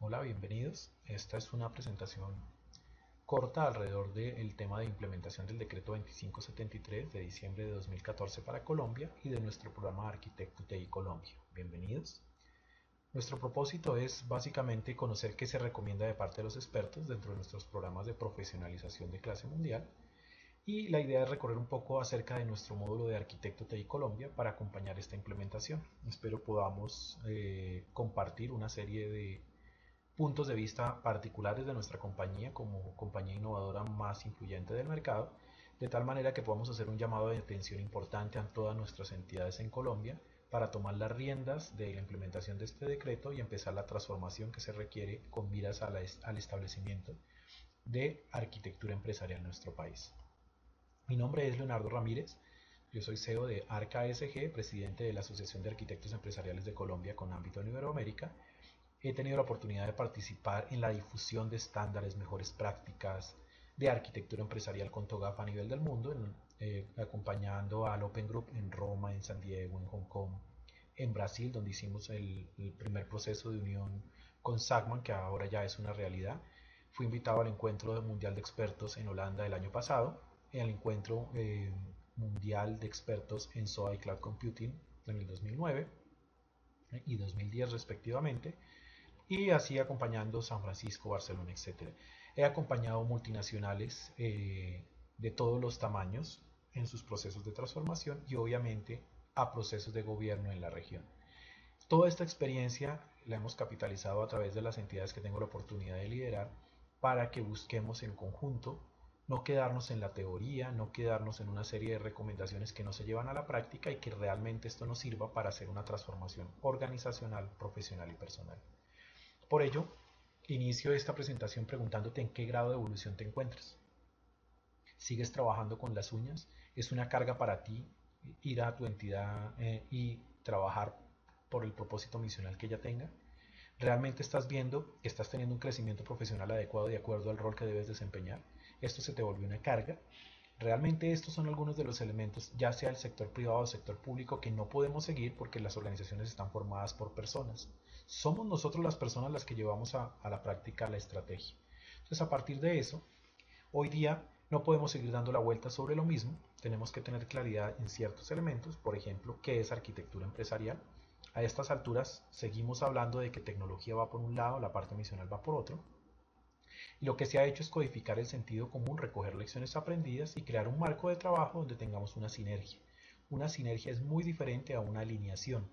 Hola, bienvenidos. Esta es una presentación corta alrededor del tema de implementación del decreto 2573 de diciembre de 2014 para Colombia y de nuestro programa Arquitecto TI Colombia. Bienvenidos. Nuestro propósito es básicamente conocer qué se recomienda de parte de los expertos dentro de nuestros programas de profesionalización de clase mundial y la idea es recorrer un poco acerca de nuestro módulo de Arquitecto TI Colombia para acompañar esta implementación. Espero podamos compartir una serie de puntos de vista particulares de nuestra compañía como compañía innovadora más influyente del mercado, de tal manera que podamos hacer un llamado de atención importante a todas nuestras entidades en Colombia para tomar las riendas de la implementación de este decreto y empezar la transformación que se requiere con miras al establecimiento de arquitectura empresarial en nuestro país. Mi nombre es Leonardo Ramírez, yo soy CEO de Arca SG, presidente de la Asociación de Arquitectos Empresariales de Colombia con ámbito en Iberoamérica. He tenido la oportunidad de participar en la difusión de estándares, mejores prácticas de arquitectura empresarial con TOGAF a nivel del mundo, acompañando al Open Group en Roma, en San Diego, en Hong Kong, en Brasil, donde hicimos el primer proceso de unión con SACMAN, que ahora ya es una realidad. Fui invitado al encuentro mundial de expertos en Holanda el año pasado, y al encuentro mundial de expertos en SOA y Cloud Computing en el 2009 y 2010 respectivamente, y así acompañando San Francisco, Barcelona, etcétera. He acompañado multinacionales de todos los tamaños en sus procesos de transformación y obviamente a procesos de gobierno en la región. Toda esta experiencia la hemos capitalizado a través de las entidades que tengo la oportunidad de liderar para que busquemos en conjunto no quedarnos en la teoría, no quedarnos en una serie de recomendaciones que no se llevan a la práctica y que realmente esto nos sirva para hacer una transformación organizacional, profesional y personal. Por ello, inicio esta presentación preguntándote en qué grado de evolución te encuentras. ¿Sigues trabajando con las uñas? ¿Es una carga para ti ir a tu entidad y trabajar por el propósito misional que ella tenga? ¿Realmente estás viendo que estás teniendo un crecimiento profesional adecuado de acuerdo al rol que debes desempeñar? ¿Esto se te volvió una carga? Realmente estos son algunos de los elementos, ya sea el sector privado o sector público, que no podemos seguir porque las organizaciones están formadas por personas. Somos nosotros las personas las que llevamos a la práctica la estrategia. Entonces, a partir de eso, hoy día no podemos seguir dando la vuelta sobre lo mismo, tenemos que tener claridad en ciertos elementos, por ejemplo, qué es arquitectura empresarial. A estas alturas seguimos hablando de que tecnología va por un lado, la parte misional va por otro, y lo que se ha hecho es codificar el sentido común, recoger lecciones aprendidas y crear un marco de trabajo donde tengamos una sinergia. Una sinergia es muy diferente a una alineación.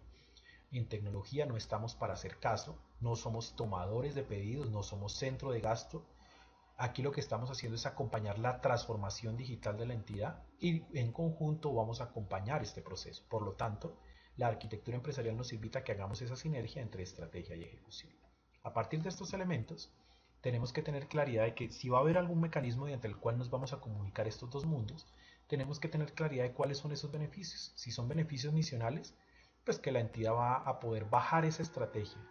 En tecnología no estamos para hacer caso, no somos tomadores de pedidos, no somos centro de gasto. Aquí lo que estamos haciendo es acompañar la transformación digital de la entidad y en conjunto vamos a acompañar este proceso. Por lo tanto, la arquitectura empresarial nos invita a que hagamos esa sinergia entre estrategia y ejecución. A partir de estos elementos, tenemos que tener claridad de que si va a haber algún mecanismo mediante el cual nos vamos a comunicar estos dos mundos, tenemos que tener claridad de cuáles son esos beneficios. Si son beneficios misionales, pues que la entidad va a poder bajar esa estrategia.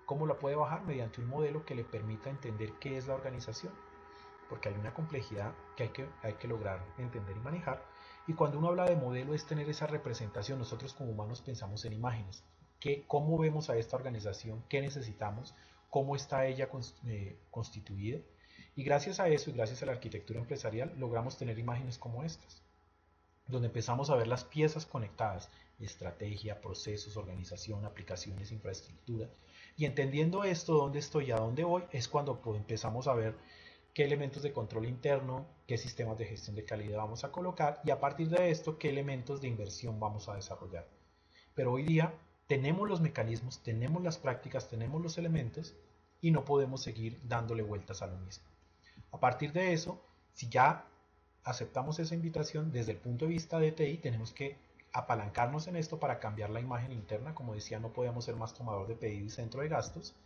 ¿Cómo la puede bajar? Mediante un modelo que le permita entender qué es la organización, porque hay una complejidad que hay que lograr entender y manejar. Y cuando uno habla de modelo es tener esa representación. Nosotros como humanos pensamos en imágenes. ¿Cómo vemos a esta organización? ¿Qué necesitamos? ¿Cómo está ella constituida? Y gracias a eso y gracias a la arquitectura empresarial logramos tener imágenes como estas, donde empezamos a ver las piezas conectadas, estrategia, procesos, organización, aplicaciones, infraestructura. Y entendiendo esto, dónde estoy y a dónde voy, es cuando empezamos a ver qué elementos de control interno, qué sistemas de gestión de calidad vamos a colocar y a partir de esto qué elementos de inversión vamos a desarrollar. Pero hoy día tenemos los mecanismos, tenemos las prácticas, tenemos los elementos y no podemos seguir dándole vueltas a lo mismo. A partir de eso, si ya aceptamos esa invitación desde el punto de vista de TI, tenemos que apalancarnos en esto para cambiar la imagen interna. Como decía, no podemos ser más tomador de pedido y centro de gastos.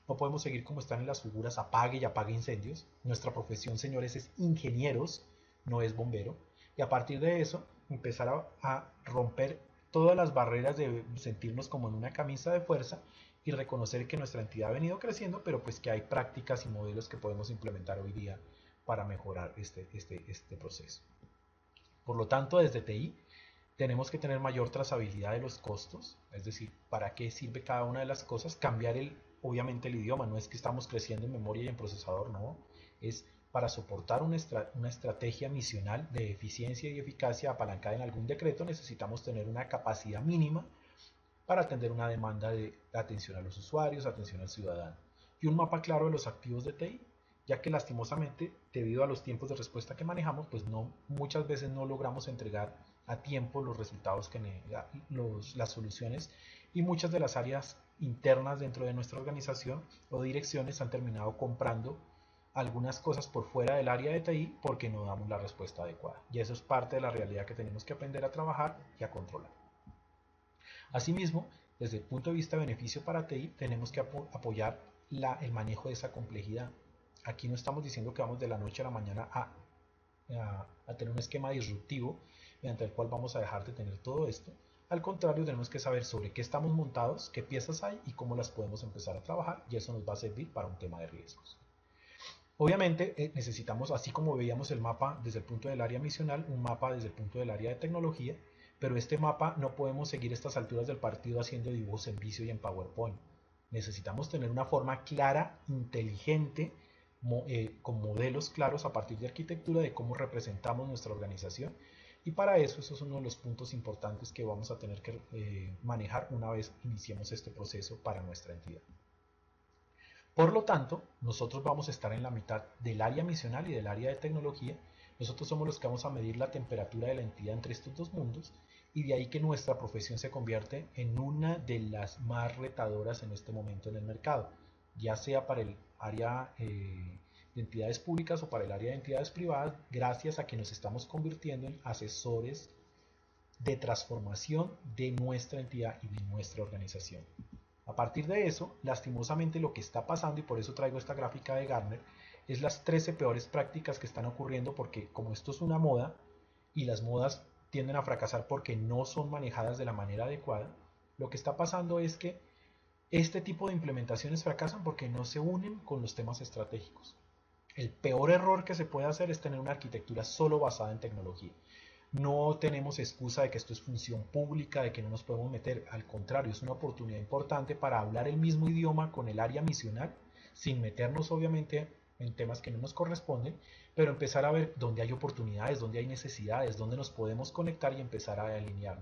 No podemos seguir como están en las figuras, apague y apague incendios. Nuestra profesión, señores, es ingenieros, no es bombero. Y a partir de eso, empezar a romper todas las barreras de sentirnos como en una camisa de fuerza y reconocer que nuestra entidad ha venido creciendo, pero pues que hay prácticas y modelos que podemos implementar hoy día para mejorar este proceso. Por lo tanto, desde TI tenemos que tener mayor trazabilidad de los costos, es decir, para qué sirve cada una de las cosas, cambiar obviamente el idioma, no es que estamos creciendo en memoria y en procesador, no, es para soportar una estrategia misional de eficiencia y eficacia apalancada en algún decreto, necesitamos tener una capacidad mínima para atender una demanda de atención a los usuarios, atención al ciudadano. Y un mapa claro de los activos de TI, ya que lastimosamente, debido a los tiempos de respuesta que manejamos, pues muchas veces no logramos entregar a tiempo los resultados las soluciones, y muchas de las áreas internas dentro de nuestra organización o direcciones han terminado comprando algunas cosas por fuera del área de TI porque no damos la respuesta adecuada. Y eso es parte de la realidad que tenemos que aprender a trabajar y a controlar. Asimismo, desde el punto de vista de beneficio para TI, tenemos que apoyar el manejo de esa complejidad. Aquí no estamos diciendo que vamos de la noche a la mañana a tener un esquema disruptivo mediante el cual vamos a dejar de tener todo esto. Al contrario, tenemos que saber sobre qué estamos montados, qué piezas hay y cómo las podemos empezar a trabajar, y eso nos va a servir para un tema de riesgos. Obviamente necesitamos, así como veíamos el mapa desde el punto del área misional, un mapa desde el punto del área de tecnología, pero este mapa no podemos seguir a estas alturas del partido haciendo dibujos en Visio y en PowerPoint. Necesitamos tener una forma clara, inteligente, con modelos claros a partir de arquitectura de cómo representamos nuestra organización, y para eso esos son uno de los puntos importantes que vamos a tener que manejar una vez iniciemos este proceso para nuestra entidad. Por lo tanto, nosotros vamos a estar en la mitad del área misional y del área de tecnología. Nosotros somos los que vamos a medir la temperatura de la entidad entre estos dos mundos, y de ahí que nuestra profesión se convierte en una de las más retadoras en este momento en el mercado, ya sea para el área de entidades públicas o para el área de entidades privadas, gracias a que nos estamos convirtiendo en asesores de transformación de nuestra entidad y de nuestra organización. A partir de eso, lastimosamente lo que está pasando, y por eso traigo esta gráfica de Gartner, es las 13 peores prácticas que están ocurriendo, porque como esto es una moda y las modas tienden a fracasar porque no son manejadas de la manera adecuada, lo que está pasando es que este tipo de implementaciones fracasan porque no se unen con los temas estratégicos. El peor error que se puede hacer es tener una arquitectura solo basada en tecnología. No tenemos excusa de que esto es función pública, de que no nos podemos meter. Al contrario, es una oportunidad importante para hablar el mismo idioma con el área misional, sin meternos obviamente en temas que no nos corresponden, pero empezar a ver dónde hay oportunidades, dónde hay necesidades, dónde nos podemos conectar y empezar a alinear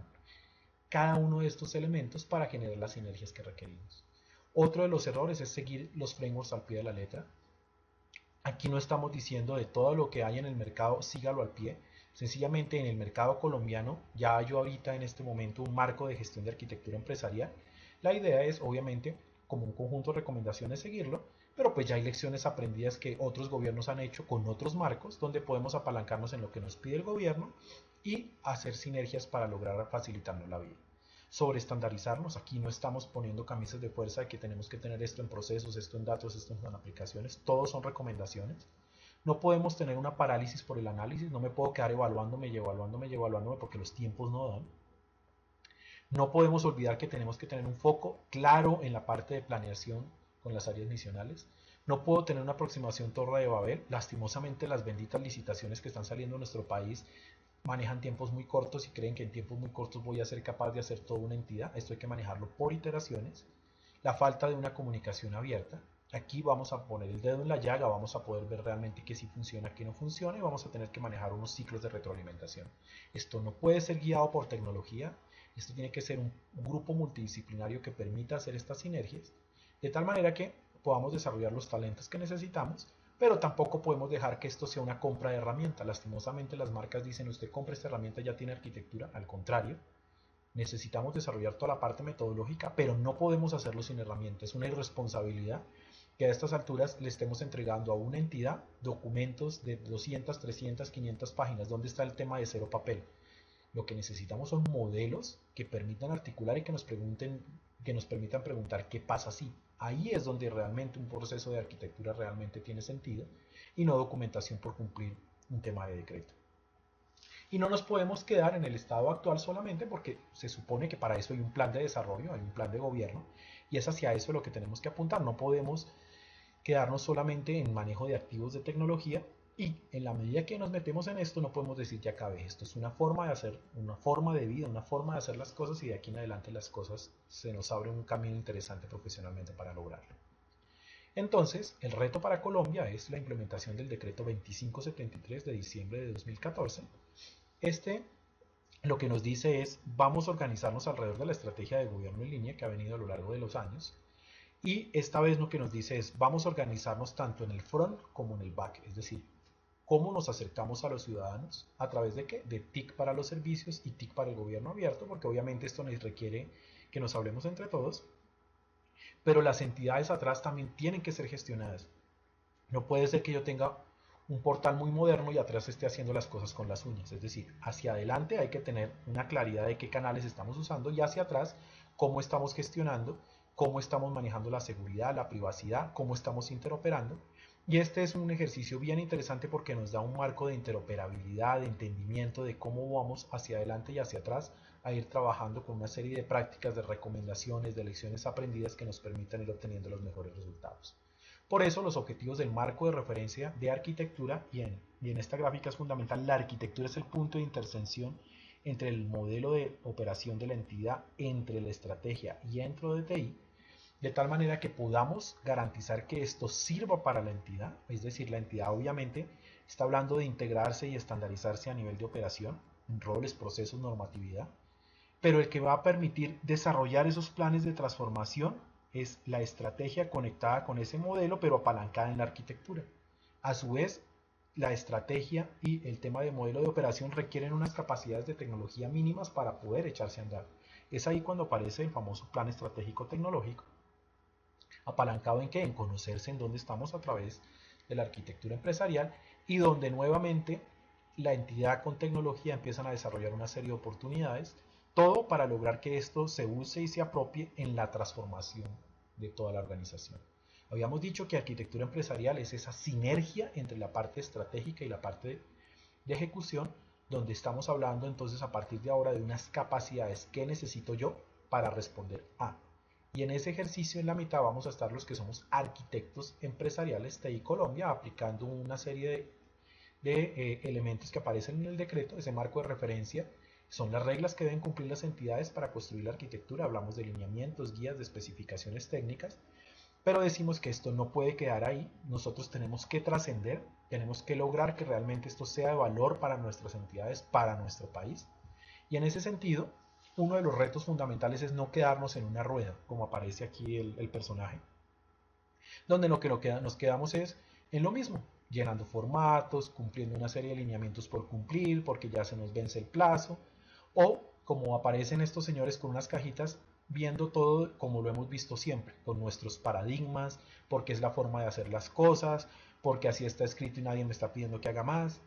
cada uno de estos elementos para generar las sinergias que requerimos. Otro de los errores es seguir los frameworks al pie de la letra. Aquí no estamos diciendo de todo lo que hay en el mercado, sígalo al pie. Sencillamente en el mercado colombiano ya hay ahorita en este momento un marco de gestión de arquitectura empresarial. La idea es obviamente como un conjunto de recomendaciones seguirlo, pero pues ya hay lecciones aprendidas que otros gobiernos han hecho con otros marcos donde podemos apalancarnos en lo que nos pide el gobierno y hacer sinergias para lograr facilitarnos la vida. Sobre estandarizarnos, aquí no estamos poniendo camisas de fuerza de que tenemos que tener esto en procesos, esto en datos, esto en aplicaciones, todos son recomendaciones. No podemos tener una parálisis por el análisis, no me puedo quedar evaluándome y evaluándome y evaluándome porque los tiempos no dan. No podemos olvidar que tenemos que tener un foco claro en la parte de planeación con las áreas misionales. No puedo tener una aproximación Torre de Babel. Lastimosamente las benditas licitaciones que están saliendo en nuestro país manejan tiempos muy cortos y creen que en tiempos muy cortos voy a ser capaz de hacer toda una entidad. Esto hay que manejarlo por iteraciones. La falta de una comunicación abierta. Aquí vamos a poner el dedo en la llaga, vamos a poder ver realmente qué sí funciona, qué no funciona, y vamos a tener que manejar unos ciclos de retroalimentación. Esto no puede ser guiado por tecnología, esto tiene que ser un grupo multidisciplinario que permita hacer estas sinergias, de tal manera que podamos desarrollar los talentos que necesitamos, pero tampoco podemos dejar que esto sea una compra de herramienta. Lastimosamente las marcas dicen, usted compra esta herramienta y ya tiene arquitectura. Al contrario, necesitamos desarrollar toda la parte metodológica, pero no podemos hacerlo sin herramientas. Es una irresponsabilidad que a estas alturas le estemos entregando a una entidad documentos de 200, 300, 500 páginas. ¿Dónde está el tema de cero papel? Lo que necesitamos son modelos que permitan articular y que nos permitan preguntar qué pasa si. Ahí es donde realmente un proceso de arquitectura realmente tiene sentido, y no documentación por cumplir un tema de decreto. Y no nos podemos quedar en el estado actual solamente porque se supone que para eso hay un plan de desarrollo, hay un plan de gobierno, y es hacia eso lo que tenemos que apuntar. No podemos quedarnos solamente en manejo de activos de tecnología, y en la medida que nos metemos en esto no podemos decir ya acabé. Esto es una forma de hacer, una forma de vida, una forma de hacer las cosas, y de aquí en adelante las cosas se nos abre un camino interesante profesionalmente para lograrlo. Entonces, el reto para Colombia es la implementación del decreto 2573 de diciembre de 2014. Este lo que nos dice es, vamos a organizarnos alrededor de la estrategia de gobierno en línea que ha venido a lo largo de los años. Y esta vez lo que nos dice es, vamos a organizarnos tanto en el front como en el back, es decir, cómo nos acercamos a los ciudadanos, a través de qué, de TIC para los servicios y TIC para el gobierno abierto, porque obviamente esto nos requiere que nos hablemos entre todos, pero las entidades atrás también tienen que ser gestionadas. No puede ser que yo tenga un portal muy moderno y atrás esté haciendo las cosas con las uñas. Es decir, hacia adelante hay que tener una claridad de qué canales estamos usando y hacia atrás cómo estamos gestionando, cómo estamos manejando la seguridad, la privacidad, cómo estamos interoperando. Y este es un ejercicio bien interesante porque nos da un marco de interoperabilidad, de entendimiento de cómo vamos hacia adelante y hacia atrás a ir trabajando con una serie de prácticas, de recomendaciones, de lecciones aprendidas que nos permitan ir obteniendo los mejores resultados. Por eso los objetivos del marco de referencia de arquitectura, y en esta gráfica es fundamental, la arquitectura es el punto de intersección entre el modelo de operación de la entidad, entre la estrategia y dentro de TI, de tal manera que podamos garantizar que esto sirva para la entidad, es decir, la entidad obviamente está hablando de integrarse y estandarizarse a nivel de operación, roles, procesos, normatividad, pero el que va a permitir desarrollar esos planes de transformación es la estrategia conectada con ese modelo, pero apalancada en la arquitectura. A su vez, la estrategia y el tema de modelo de operación requieren unas capacidades de tecnología mínimas para poder echarse a andar. Es ahí cuando aparece el famoso plan estratégico tecnológico, apalancado en qué, en conocerse en dónde estamos a través de la arquitectura empresarial y donde nuevamente la entidad con tecnología empiezan a desarrollar una serie de oportunidades, todo para lograr que esto se use y se apropie en la transformación de toda la organización. Habíamos dicho que arquitectura empresarial es esa sinergia entre la parte estratégica y la parte de ejecución, donde estamos hablando entonces a partir de ahora de unas capacidades que necesito yo para responder a. Y en ese ejercicio en la mitad vamos a estar los que somos arquitectos empresariales TI Colombia, aplicando una serie de elementos que aparecen en el decreto, ese marco de referencia. Son las reglas que deben cumplir las entidades para construir la arquitectura. Hablamos de lineamientos, guías, de especificaciones técnicas, pero decimos que esto no puede quedar ahí. Nosotros tenemos que trascender, tenemos que lograr que realmente esto sea de valor para nuestras entidades, para nuestro país. Y en ese sentido, uno de los retos fundamentales es no quedarnos en una rueda, como aparece aquí el personaje, donde lo que nos quedamos es en lo mismo, llenando formatos, cumpliendo una serie de lineamientos por cumplir, porque ya se nos vence el plazo, o como aparecen estos señores con unas cajitas, viendo todo como lo hemos visto siempre, con nuestros paradigmas, porque es la forma de hacer las cosas, porque así está escrito y nadie me está pidiendo que haga más.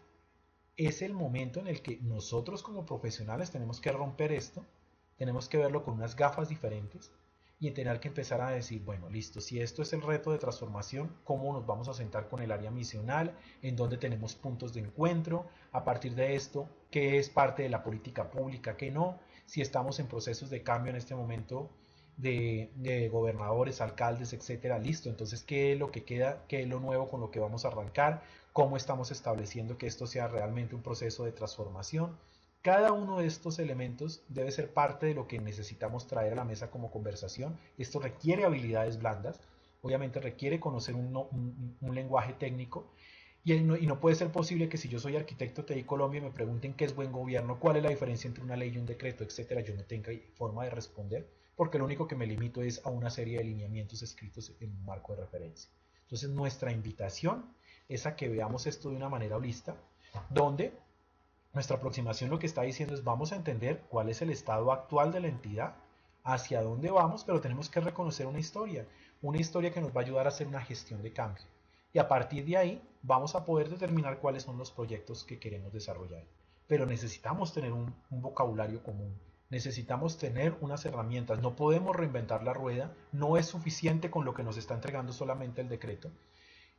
Es el momento en el que nosotros como profesionales tenemos que romper esto, tenemos que verlo con unas gafas diferentes y tener que empezar a decir, bueno, listo, si esto es el reto de transformación, ¿cómo nos vamos a sentar con el área misional? ¿En dónde tenemos puntos de encuentro? A partir de esto, ¿qué es parte de la política pública? ¿Qué no? Si estamos en procesos de cambio en este momento de gobernadores, alcaldes, etcétera, listo. Entonces, ¿qué es lo que queda? ¿Qué es lo nuevo con lo que vamos a arrancar? ¿Cómo estamos estableciendo que esto sea realmente un proceso de transformación? Cada uno de estos elementos debe ser parte de lo que necesitamos traer a la mesa como conversación. Esto requiere habilidades blandas, obviamente requiere conocer un lenguaje técnico y no puede ser posible que si yo soy arquitecto TI Colombia me pregunten qué es buen gobierno, cuál es la diferencia entre una ley y un decreto, etcétera, yo no tenga forma de responder porque lo único que me limito es a una serie de lineamientos escritos en un marco de referencia. Entonces nuestra invitación es a que veamos esto de una manera holista, donde nuestra aproximación lo que está diciendo es vamos a entender cuál es el estado actual de la entidad, hacia dónde vamos, pero tenemos que reconocer una historia que nos va a ayudar a hacer una gestión de cambio. Y a partir de ahí vamos a poder determinar cuáles son los proyectos que queremos desarrollar. Pero necesitamos tener un vocabulario común, necesitamos tener unas herramientas, no podemos reinventar la rueda, no es suficiente con lo que nos está entregando solamente el decreto,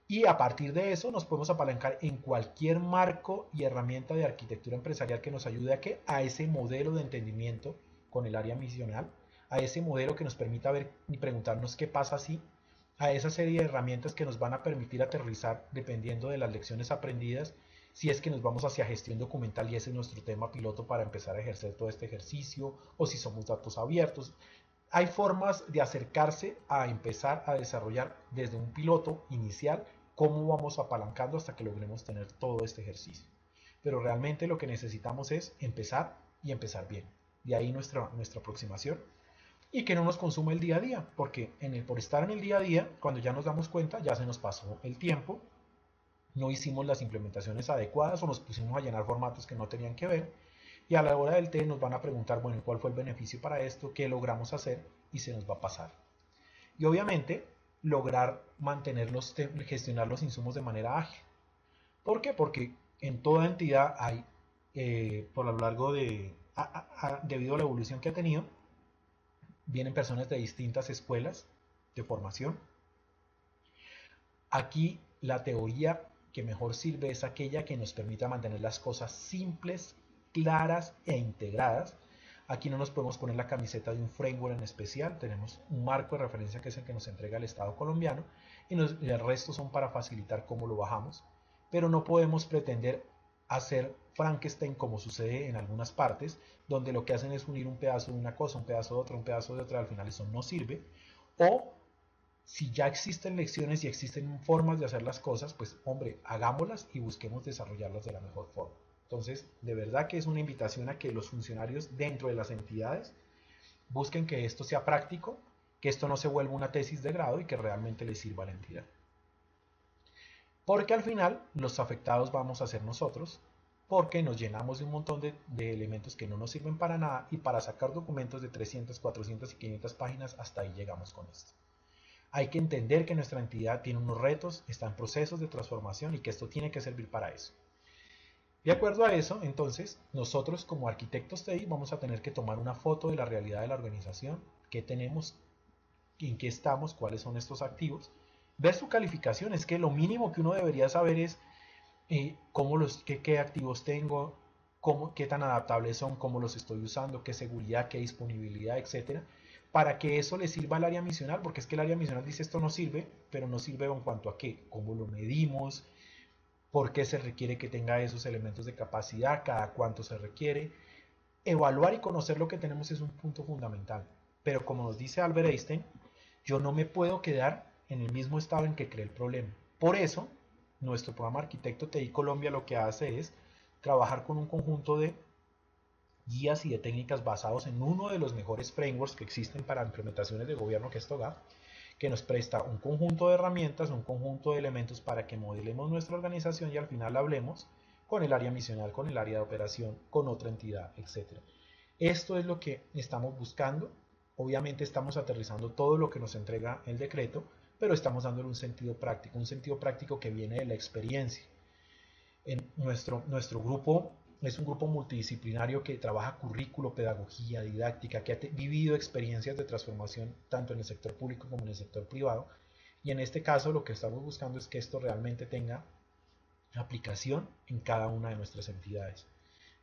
y a partir de eso nos podemos apalancar en cualquier marco y herramienta de arquitectura empresarial que nos ayude a, ¿qué? A ese modelo de entendimiento con el área misional, a ese modelo que nos permita ver y preguntarnos qué pasa si, a esa serie de herramientas que nos van a permitir aterrizar dependiendo de las lecciones aprendidas, si es que nos vamos hacia gestión documental y ese es nuestro tema piloto para empezar a ejercer todo este ejercicio, o si somos datos abiertos. hay formas de acercarse a empezar a desarrollar desde un piloto inicial cómo vamos apalancando hasta que logremos tener todo este ejercicio. Pero realmente lo que necesitamos es empezar y empezar bien. De ahí nuestra aproximación y que no nos consuma el día a día, porque por estar en el día a día, cuando ya nos damos cuenta, ya se nos pasó el tiempo, no hicimos las implementaciones adecuadas o nos pusimos a llenar formatos que no tenían que ver y a la hora del té nos van a preguntar, bueno, ¿cuál fue el beneficio para esto? ¿Qué logramos hacer? Y se nos va a pasar. Y obviamente lograr gestionar los insumos de manera ágil. ¿Por qué? Porque en toda entidad hay, por lo largo debido a la evolución que ha tenido, vienen personas de distintas escuelas de formación. Aquí la teoría que mejor sirve es aquella que nos permita mantener las cosas simples, claras e integradas. Aquí no nos podemos poner la camiseta de un framework en especial, tenemos un marco de referencia que es el que nos entrega el Estado colombiano y el resto son para facilitar cómo lo bajamos, pero no podemos pretender hacer Frankenstein como sucede en algunas partes, donde lo que hacen es unir un pedazo de una cosa, un pedazo de otra, un pedazo de otra, al final eso no sirve, o si ya existen lecciones y existen formas de hacer las cosas, pues hombre, hagámoslas y busquemos desarrollarlas de la mejor forma. Entonces, de verdad que es una invitación a que los funcionarios dentro de las entidades busquen que esto sea práctico, que esto no se vuelva una tesis de grado y que realmente les sirva a la entidad. Porque al final los afectados vamos a ser nosotros, porque nos llenamos de un montón de elementos que no nos sirven para nada y para sacar documentos de 300, 400 y 500 páginas, hasta ahí llegamos con esto. Hay que entender que nuestra entidad tiene unos retos, está en procesos de transformación y que esto tiene que servir para eso. De acuerdo a eso, entonces, nosotros como arquitectos TI vamos a tener que tomar una foto de la realidad de la organización, qué tenemos, en qué estamos, cuáles son estos activos, ver su calificación. Es que lo mínimo que uno debería saber es qué activos tengo, qué tan adaptables son, cómo los estoy usando, qué seguridad, qué disponibilidad, etcétera, para que eso le sirva al área misional, porque es que el área misional dice esto no sirve, pero no sirve en cuanto a qué, cómo lo medimos, por qué se requiere que tenga esos elementos de capacidad, cada cuánto se requiere. Evaluar y conocer lo que tenemos es un punto fundamental, pero como nos dice Albert Einstein, yo no me puedo quedar en el mismo estado en que creé el problema. Por eso, nuestro programa Arquitecto TI Colombia lo que hace es trabajar con un conjunto de guías y de técnicas basados en uno de los mejores frameworks que existen para implementaciones de gobierno, que es TOGAF, que nos presta un conjunto de herramientas, un conjunto de elementos para que modelemos nuestra organización y al final hablemos con el área misional, con el área de operación, con otra entidad, etc. Esto es lo que estamos buscando. Obviamente estamos aterrizando todo lo que nos entrega el decreto, pero estamos dándole un sentido práctico que viene de la experiencia. En nuestro grupo es un grupo multidisciplinario que trabaja currículo, pedagogía, didáctica, que ha vivido experiencias de transformación tanto en el sector público como en el sector privado. Y en este caso lo que estamos buscando es que esto realmente tenga aplicación en cada una de nuestras entidades.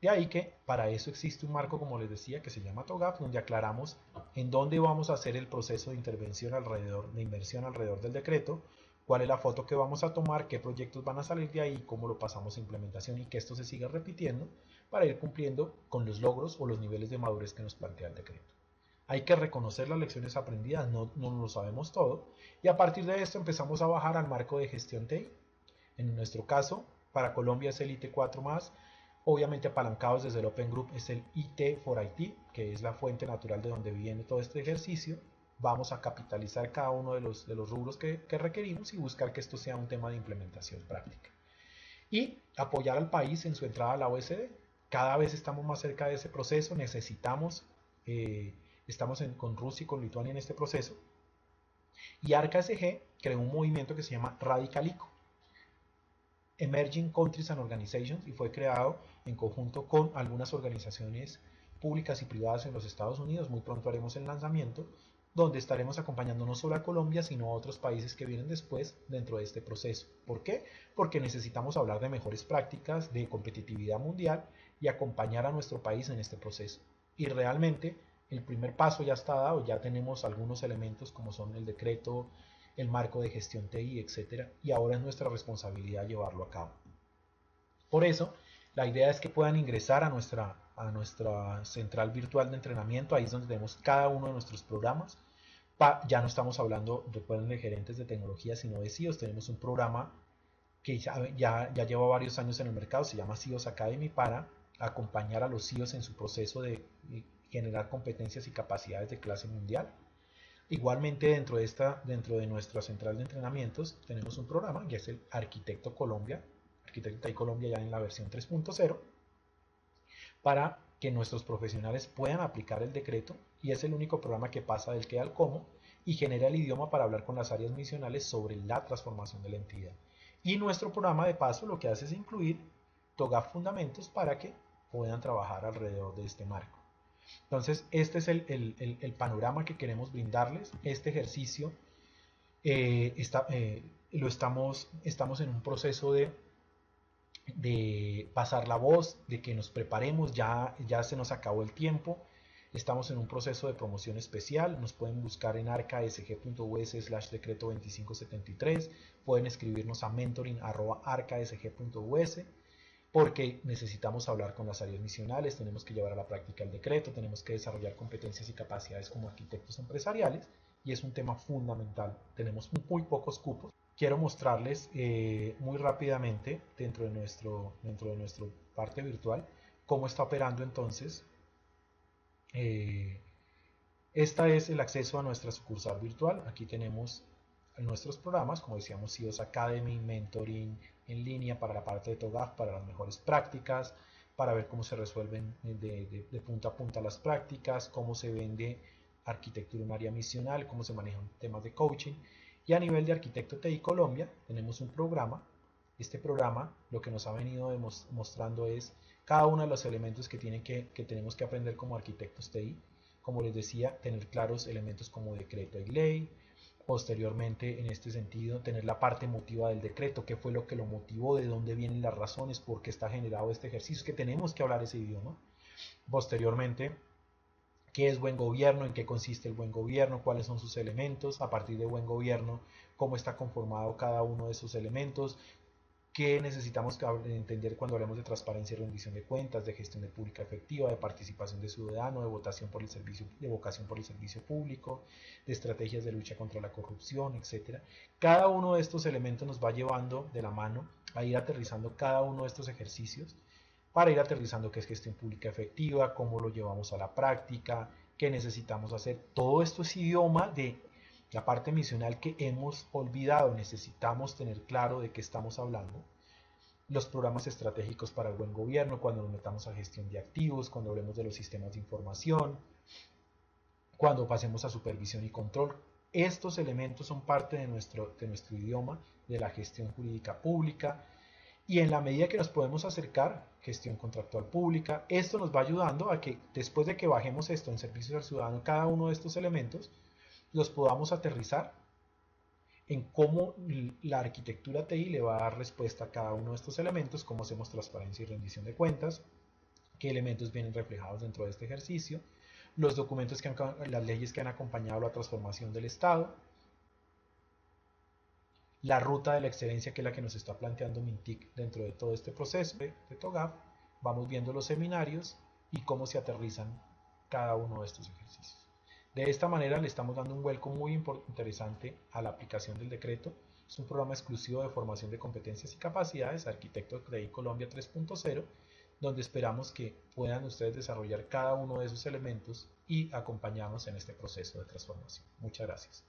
De ahí que para eso existe un marco, como les decía, que se llama TOGAF, donde aclaramos en dónde vamos a hacer el proceso de intervención de inversión alrededor del decreto, cuál es la foto que vamos a tomar, qué proyectos van a salir de ahí, cómo lo pasamos a implementación y que esto se siga repitiendo para ir cumpliendo con los logros o los niveles de madurez que nos plantea el decreto. Hay que reconocer las lecciones aprendidas, no lo sabemos todo, y a partir de esto empezamos a bajar al marco de gestión TI. En nuestro caso, para Colombia es el IT4+, obviamente apalancados desde el Open Group es el IT for IT, que es la fuente natural de donde viene todo este ejercicio. Vamos a capitalizar cada uno de los rubros que requerimos y buscar que esto sea un tema de implementación práctica. Y apoyar al país en su entrada a la OECD. Cada vez estamos más cerca de ese proceso, estamos con Rusia y con Lituania en este proceso. Y ARCA SG creó un movimiento que se llama Radicalico, Emerging Countries and Organizations, y fue creado en conjunto con algunas organizaciones públicas y privadas en los Estados Unidos. Muy pronto haremos el lanzamiento, donde estaremos acompañando no solo a Colombia, sino a otros países que vienen después dentro de este proceso. ¿Por qué? Porque necesitamos hablar de mejores prácticas, de competitividad mundial y acompañar a nuestro país en este proceso. Y realmente el primer paso ya está dado, ya tenemos algunos elementos como son el decreto, el marco de gestión TI, etcétera, y ahora es nuestra responsabilidad llevarlo a cabo. Por eso, la idea es que puedan ingresar a a nuestra central virtual de entrenamiento. Ahí es donde tenemos cada uno de nuestros programas. Ya no estamos hablando, recuerden, de gerentes de tecnología, sino de CEOs. Tenemos un programa que ya lleva varios años en el mercado, se llama CEOs Academy, para acompañar a los CEOs en su proceso de generar competencias y capacidades de clase mundial. Igualmente dentro de nuestra central de entrenamientos tenemos un programa que es el Arquitecto Colombia, Arquitecto TI Colombia ya en la versión 3.0, para que nuestros profesionales puedan aplicar el decreto, y es el único programa que pasa del qué al cómo y genera el idioma para hablar con las áreas misionales sobre la transformación de la entidad. Y nuestro programa de paso lo que hace es incluir TOGAF Fundamentos para que puedan trabajar alrededor de este marco. Entonces, este es el panorama que queremos brindarles. Este ejercicio estamos en un proceso de pasar la voz, de que nos preparemos, ya se nos acabó el tiempo. Estamos en un proceso de promoción especial. Nos pueden buscar en arcasg.us/decreto 2573. Pueden escribirnos a mentoring@arcasg.us, porque necesitamos hablar con las áreas misionales, tenemos que llevar a la práctica el decreto, tenemos que desarrollar competencias y capacidades como arquitectos empresariales, y es un tema fundamental. Tenemos muy pocos cupos. Quiero mostrarles muy rápidamente dentro de nuestro parte virtual cómo está operando entonces. Esta es el acceso a nuestra sucursal virtual. Aquí tenemos nuestros programas, como decíamos, CEOs Academy, Mentoring en línea para la parte de TOGAF, para las mejores prácticas, para ver cómo se resuelven de punta a punta las prácticas, cómo se vende arquitectura en área misional, cómo se manejan temas de coaching. Y a nivel de Arquitecto TI Colombia tenemos un programa. Este programa lo que nos ha venido mostrando es cada uno de los elementos que tenemos que aprender como arquitectos TI. Como les decía, tener claros elementos como decreto y ley. Posteriormente, en este sentido, tener la parte emotiva del decreto, qué fue lo que lo motivó, de dónde vienen las razones, por qué está generado este ejercicio, es que tenemos que hablar ese idioma. Posteriormente, qué es buen gobierno, en qué consiste el buen gobierno, cuáles son sus elementos, a partir de buen gobierno, cómo está conformado cada uno de esos elementos, qué necesitamos entender cuando hablamos de transparencia y rendición de cuentas, de gestión de pública efectiva, de participación de ciudadano, de vocación por el servicio público, de estrategias de lucha contra la corrupción, etc. Cada uno de estos elementos nos va llevando de la mano a ir aterrizando cada uno de estos ejercicios, para ir aterrizando qué es gestión pública efectiva, cómo lo llevamos a la práctica, qué necesitamos hacer. Todo esto es idioma de la parte misional que hemos olvidado. Necesitamos tener claro de qué estamos hablando. Los programas estratégicos para el buen gobierno, cuando nos metamos a gestión de activos, cuando hablemos de los sistemas de información, cuando pasemos a supervisión y control. Estos elementos son parte de nuestro idioma, de la gestión jurídica pública, y en la medida que nos podemos acercar, gestión contractual pública, esto nos va ayudando a que después de que bajemos esto en servicios al ciudadano, cada uno de estos elementos, los podamos aterrizar en cómo la arquitectura TI le va a dar respuesta a cada uno de estos elementos, cómo hacemos transparencia y rendición de cuentas, qué elementos vienen reflejados dentro de este ejercicio, los documentos las leyes que han acompañado la transformación del Estado, la ruta de la excelencia, que es la que nos está planteando Mintic dentro de todo este proceso de TOGAF. Vamos viendo los seminarios y cómo se aterrizan cada uno de estos ejercicios. De esta manera le estamos dando un vuelco muy interesante a la aplicación del decreto. Es un programa exclusivo de formación de competencias y capacidades, Arquitecto TI Colombia 3.0, donde esperamos que puedan ustedes desarrollar cada uno de esos elementos y acompañarnos en este proceso de transformación. Muchas gracias.